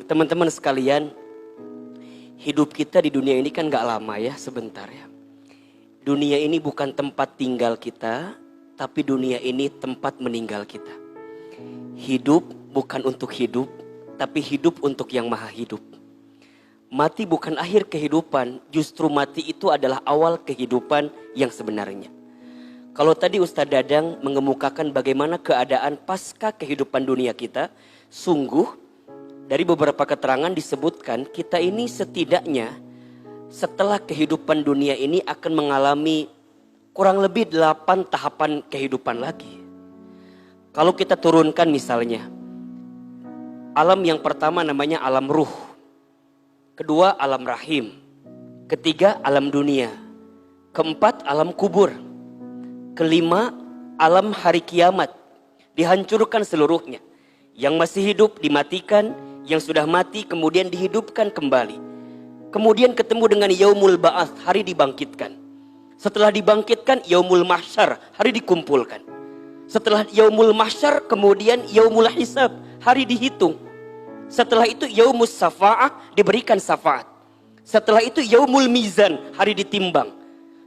Teman-teman sekalian, hidup kita di dunia ini kan gak lama ya, sebentar ya. Dunia ini bukan tempat tinggal kita, tapi dunia ini tempat meninggal kita. Hidup bukan untuk hidup, tapi hidup untuk yang maha hidup. Mati bukan akhir kehidupan, justru mati itu adalah awal kehidupan yang sebenarnya. Kalau tadi Ustadz Dadang mengemukakan bagaimana keadaan pasca kehidupan dunia kita, sungguh dari beberapa keterangan disebutkan kita ini setidaknya setelah kehidupan dunia ini akan mengalami kurang lebih 8 tahapan kehidupan lagi. Kalau kita turunkan misalnya, alam yang pertama namanya alam ruh. Kedua alam rahim. Ketiga alam dunia. Keempat alam kubur. Kelima alam hari kiamat. Dihancurkan seluruhnya. Yang masih hidup dimatikan, yang sudah mati kemudian dihidupkan kembali. Kemudian ketemu dengan yaumul ba'ats, hari dibangkitkan. Setelah dibangkitkan yaumul mahsyar, hari dikumpulkan. Setelah yaumul mahsyar kemudian yaumul hisab, hari dihitung. Setelah itu yaumus syafa'ah, diberikan syafaat. Setelah itu yaumul mizan, hari ditimbang.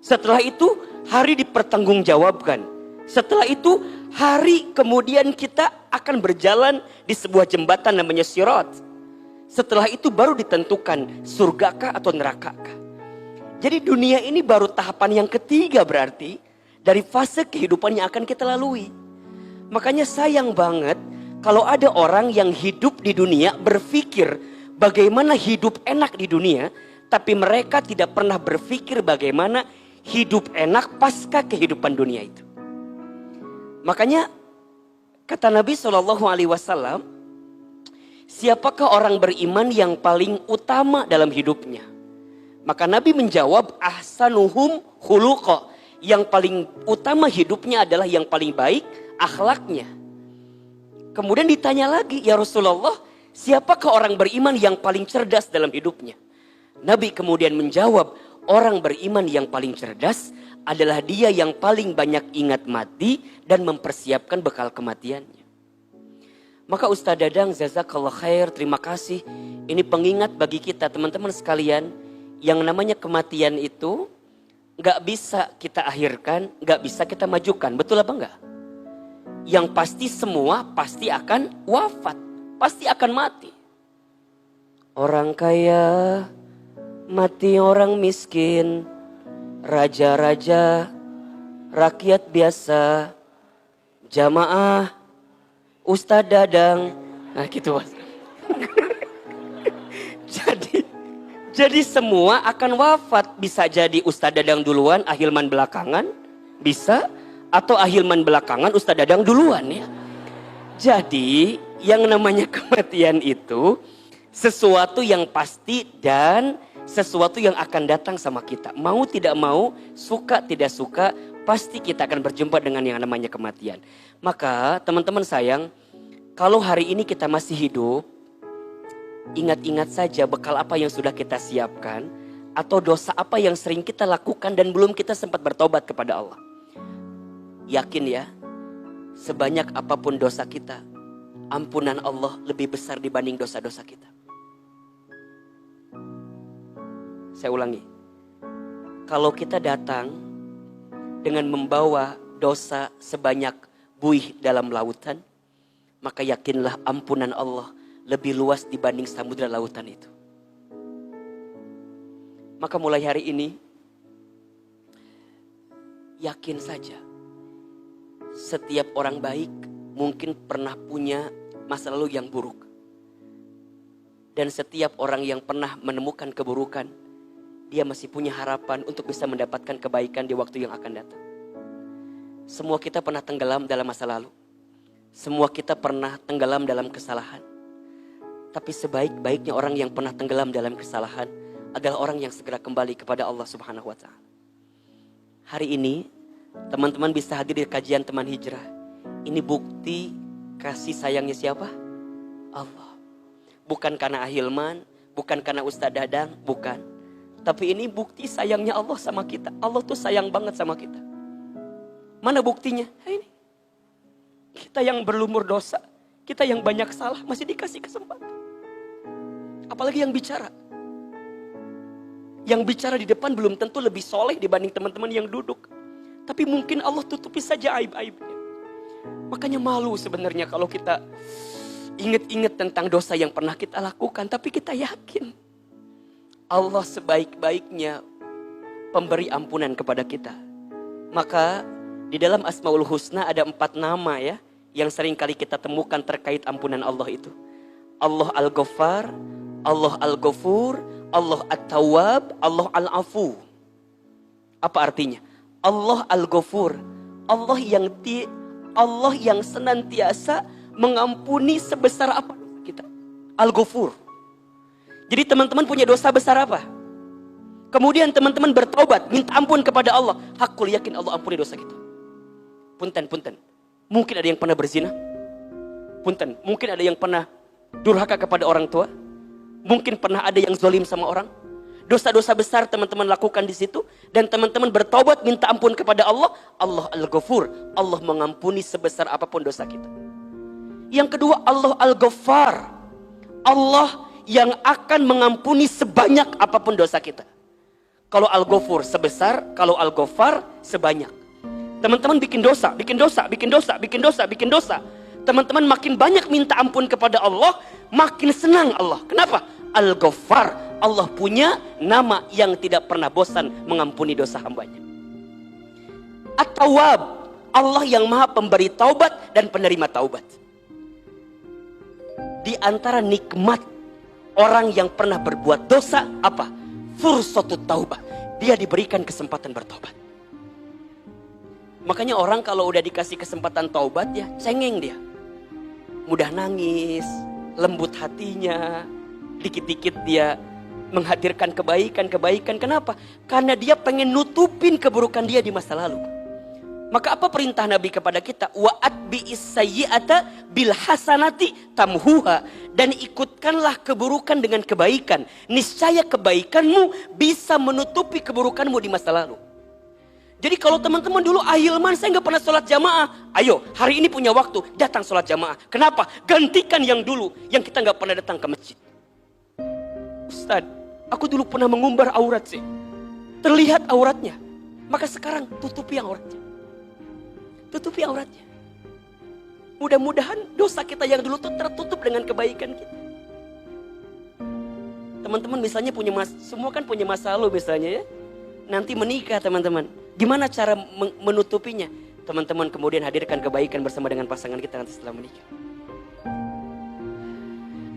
Setelah itu hari dipertanggungjawabkan. Setelah itu hari kemudian kita akan berjalan di sebuah jembatan namanya sirat. Setelah itu baru ditentukan surgakah atau nerakakah. Jadi dunia ini baru tahapan yang ketiga berarti dari fase kehidupan yang akan kita lalui. Makanya sayang banget kalau ada orang yang hidup di dunia berpikir bagaimana hidup enak di dunia, tapi mereka tidak pernah berpikir bagaimana hidup enak pasca kehidupan dunia itu. Makanya kata Nabi SAW, siapakah orang beriman yang paling utama dalam hidupnya? Maka Nabi menjawab, ahsanuhum khuluqa. Yang paling utama hidupnya adalah yang paling baik akhlaknya. Kemudian ditanya lagi, ya Rasulullah, siapakah orang beriman yang paling cerdas dalam hidupnya? Nabi kemudian menjawab, orang beriman yang paling cerdas adalah dia yang paling banyak ingat mati dan mempersiapkan bekal kematiannya. Maka Ustadz Dadang, jazakallah khair, terima kasih. Ini pengingat bagi kita teman-teman sekalian, yang namanya kematian itu gak bisa kita akhirkan, gak bisa kita majukan. Betul apa enggak? Yang pasti semua pasti akan wafat, pasti akan mati. Orang kaya mati, orang miskin, raja-raja, rakyat biasa, jamaah, Ustadz Dadang. Nah gitu mas. Jadi semua akan wafat. Bisa jadi Ustadz Dadang duluan, Ahilman belakangan. Bisa. Atau Ahilman belakangan, Ustadz Dadang duluan ya. Jadi yang namanya kematian itu sesuatu yang pasti dan sesuatu yang akan datang sama kita. Mau tidak mau, suka tidak suka, pasti kita akan berjumpa dengan yang namanya kematian. Maka teman-teman sayang, kalau hari ini kita masih hidup, ingat-ingat saja bekal apa yang sudah kita siapkan, atau dosa apa yang sering kita lakukan dan belum kita sempat bertobat kepada Allah. Yakin ya, sebanyak apapun dosa kita, ampunan Allah lebih besar dibanding dosa-dosa kita. Saya ulangi, kalau kita datang dengan membawa dosa sebanyak buih dalam lautan, maka yakinlah ampunan Allah lebih luas dibanding samudra lautan itu. Maka mulai hari ini, yakin saja, setiap orang baik mungkin pernah punya masa lalu yang buruk. Dan setiap orang yang pernah menemukan keburukan, dia masih punya harapan untuk bisa mendapatkan kebaikan di waktu yang akan datang. Semua kita pernah tenggelam dalam masa lalu. Semua kita pernah tenggelam dalam kesalahan. Tapi sebaik-baiknya orang yang pernah tenggelam dalam kesalahan adalah orang yang segera kembali kepada Allah Subhanahu wa Ta'ala. Hari ini teman-teman bisa hadir di kajian teman hijrah. Ini bukti kasih sayangnya siapa? Allah. Bukan karena Ahilman, bukan karena Ustadz Dadang, bukan. Tapi ini bukti sayangnya Allah sama kita. Allah tuh sayang banget sama kita. Mana buktinya? Ini. Kita yang berlumur dosa, kita yang banyak salah masih dikasih kesempatan. Apalagi yang bicara. Yang bicara di depan belum tentu lebih soleh dibanding teman-teman yang duduk. Tapi mungkin Allah tutupi saja aib-aibnya. Makanya malu sebenarnya kalau kita ingat-ingat tentang dosa yang pernah kita lakukan. Tapi kita yakin Allah sebaik-baiknya pemberi ampunan kepada kita. Maka di dalam Asmaul Husna ada 4 nama ya, yang sering kali kita temukan terkait ampunan Allah itu. Allah Al-Ghaffar, Allah Al-Ghafur, Allah At-Tawwab, Allah Al-Afu. Apa artinya? Allah Al-Ghafur, Allah yang senantiasa mengampuni sebesar apa dosa kita. Al-Ghafur. Jadi teman-teman punya dosa besar apa? Kemudian teman-teman bertaubat, minta ampun kepada Allah. Hakul yakin Allah ampuni dosa kita. Punten. Mungkin ada yang pernah berzina. Punten. Mungkin ada yang pernah durhaka kepada orang tua. Mungkin pernah ada yang zalim sama orang. Dosa-dosa besar teman-teman lakukan di situ. Dan teman-teman bertaubat, minta ampun kepada Allah. Allah Al-Ghafur. Allah mengampuni sebesar apapun dosa kita. Yang kedua, Allah Al-Ghaffar. Allah yang akan mengampuni sebanyak apapun dosa kita. Kalau Al-Ghafur sebesar, kalau Al-Ghaffar sebanyak. Teman-teman bikin dosa. Teman-teman makin banyak minta ampun kepada Allah, makin senang Allah. Kenapa? Al-Ghaffar. Allah punya nama yang tidak pernah bosan mengampuni dosa hambanya. At-Tawwab. Allah yang maha pemberi taubat dan penerima taubat. Di antara nikmat orang yang pernah berbuat dosa, apa? Fursatut taubah. Dia diberikan kesempatan bertobat. Makanya orang kalau udah dikasih kesempatan taubat ya cengeng dia. Mudah nangis, lembut hatinya, dikit-dikit dia menghadirkan kebaikan. Kenapa? Karena dia pengen nutupin keburukan dia di masa lalu. Maka apa perintah Nabi kepada kita? Wa atbi'is sayyi'ata bil hasanati tamhuha. Dan ikutkanlah keburukan dengan kebaikan. Niscaya kebaikanmu bisa menutupi keburukanmu di masa lalu. Jadi kalau teman-teman dulu ahilman saya nggak pernah sholat jamaah. Ayo hari ini punya waktu datang sholat jamaah. Kenapa? Gantikan yang dulu yang kita nggak pernah datang ke masjid. Ustaz, aku dulu pernah mengumbar aurat sih. Terlihat auratnya. Maka sekarang tutupi auratnya. Tutupi auratnya. Mudah-mudahan dosa kita yang dulu tuh tertutup dengan kebaikan kita. Teman-teman misalnya semua kan punya masa lalu misalnya ya. Nanti menikah teman-teman. Gimana cara menutupinya? Teman-teman kemudian hadirkan kebaikan bersama dengan pasangan kita nanti setelah menikah.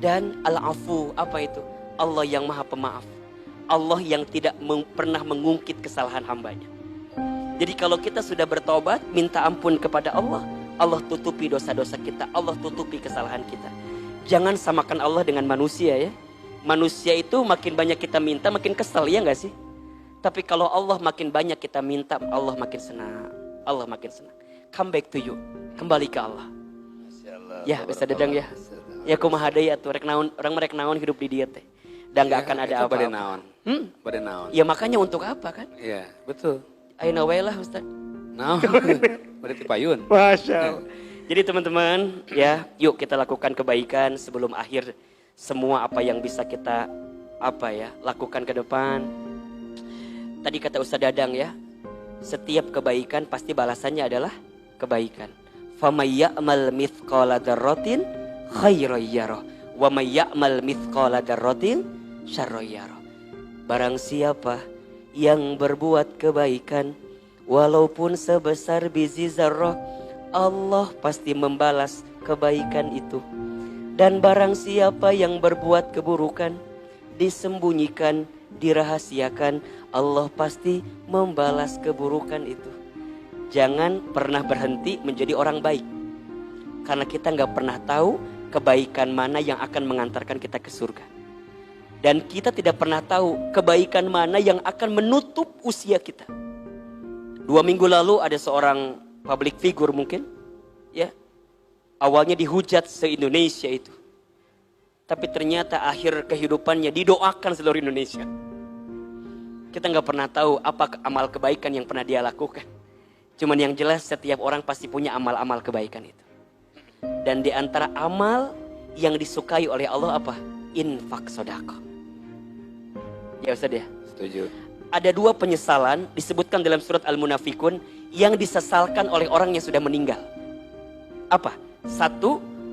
Dan Al-Afu, apa itu? Allah yang maha pemaaf. Allah yang tidak pernah mengungkit kesalahan hambanya. Jadi kalau kita sudah bertobat, minta ampun kepada Allah, Allah tutupi dosa-dosa kita, Allah tutupi kesalahan kita. Jangan samakan Allah dengan manusia ya. Manusia itu makin banyak kita minta, makin kesel, ya gak sih? Tapi kalau Allah makin banyak kita minta, Allah makin senang. Allah makin senang. Come back to you. Kembali ke Allah. Ya, bisa dedang ya. Ya kumaha deui atuh rek naon, orang merek naon hidup di dia teh. Dan gak akan ada apa-apa. Bade naon. Ya makanya untuk apa kan? Iya, betul. Ayo wae lah Ustaz. Naon? Bade tipayun. Masya Allah. Jadi teman-teman ya, yuk kita lakukan kebaikan sebelum akhir semua apa yang bisa kita lakukan ke depan. Tadi kata Ustaz Dadang ya, setiap kebaikan pasti balasannya adalah kebaikan. Famay ya'mal mithqala dzarratin khairan yarah wa may ya'mal mithqala dzarratin syarran yarah. Barang siapa yang berbuat kebaikan walaupun sebesar biji zarrah, Allah pasti membalas kebaikan itu. Dan barang siapa yang berbuat keburukan, disembunyikan, dirahasiakan, Allah pasti membalas keburukan itu. Jangan pernah berhenti menjadi orang baik. Karena kita gak pernah tahu kebaikan mana yang akan mengantarkan kita ke surga. Dan kita tidak pernah tahu kebaikan mana yang akan menutup usia kita. 2 minggu lalu ada seorang public figure mungkin. Ya, awalnya dihujat se-Indonesia itu. Tapi ternyata akhir kehidupannya didoakan seluruh Indonesia. Kita gak pernah tahu apa amal kebaikan yang pernah dia lakukan. Cuman yang jelas setiap orang pasti punya amal-amal kebaikan itu. Dan di antara amal yang disukai oleh Allah apa? infak sodako. Ya Ustaz ya. Setuju. Ada 2 penyesalan disebutkan dalam surat Al-Munafikun yang disesalkan oleh orang yang sudah meninggal. Apa? 1,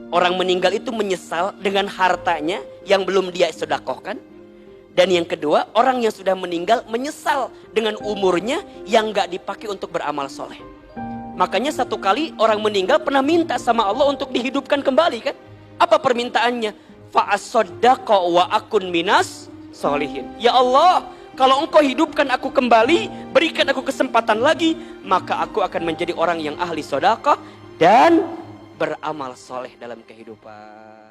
orang meninggal itu menyesal dengan hartanya yang belum dia sedekahkan. Dan yang kedua, orang yang sudah meninggal menyesal dengan umurnya yang gak dipakai untuk beramal soleh. Makanya satu kali orang meninggal pernah minta sama Allah untuk dihidupkan kembali kan? Apa permintaannya? Fa'asoddaqa wa akun minas solihin. Ya Allah, kalau engkau hidupkan aku kembali, berikan aku kesempatan lagi, maka aku akan menjadi orang yang ahli sedekah dan beramal soleh dalam kehidupan.